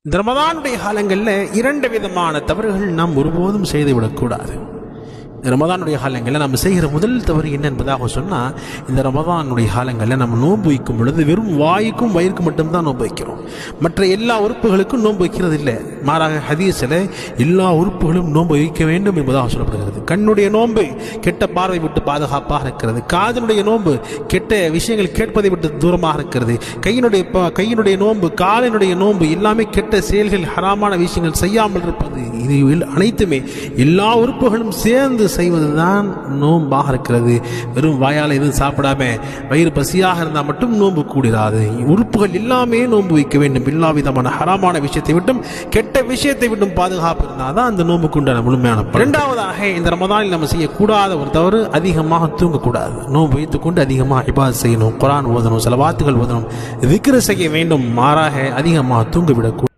இந்த ரமதானுடைய காலங்களில் இரண்டு விதமான தவறுகள் நாம் ஒருபோதும் செய்துவிடக்கூடாது. இந்த ரமதானுடைய காலங்களில் நம்ம செய்கிற முதல் தவறு என்ன என்பதாக சொன்னால், இந்த ரமதானுடைய காலங்களில் நம்ம நோன்பு வைக்கும் பொழுது வெறும் வாய்க்கும் வயிறுக்கு மட்டும்தான் நோன்பு வைக்கிறோம். மற்ற எல்லா உறுப்புகளுக்கும் நோன்பு வைக்கிறது இல்லை. மாறாக ஹதீஸில் எல்லா உறுப்புகளும் நோன்பு வைக்க வேண்டும் என்பதாக சொல்லப்படுகிறது. கண்ணுடைய நோன்பு கெட்ட பார்வை விட்டு பாதுகாப்பாக இருக்கிறது. காதனுடைய நோன்பு கெட்ட விஷயங்கள் கேட்பதை விட்டு தூரமாக இருக்கிறது. கையினுடைய நோன்பு, காலினுடைய நோன்பு எல்லாமே கெட்ட செயல்கள், ஹராமான விஷயங்கள் செய்யாமல் இருப்பது. இது அனைத்துமே எல்லா உறுப்புகளும் சேர்ந்து செய்வதுதான் நோன்பாக இருக்கிறது. வெறும் வாயால் எதுவும் சாப்பிடாம வயிறு பசியாக இருந்தால் மட்டும் நோன்பு கூடாது. உறுப்புகள் எல்லாமே நோன்பு வைக்க வேண்டும். எல்லா விதமான ஹராமான விஷயத்தை விட்டும் கெட்ட விஷயத்தை விட்டும் பாதுகாப்பு இருந்தால் தான் அந்த நோன்புக்கு உண்டான முழுமையான. இரண்டாவதாக, இந்த ரமதானில் நம்ம செய்யக்கூடாத ஒரு தவறு, அதிகமாக தூங்கக்கூடாது. நோன்பு வைத்துக்கொண்டு அதிகமாக இபாதத் செய்யணும், குர்ஆன் ஓதணும், சில வாத்துகள் ஓதணும், திக்ர் செய்ய வேண்டும். மாறாக அதிகமாக தூங்கிவிடக்கூடாது.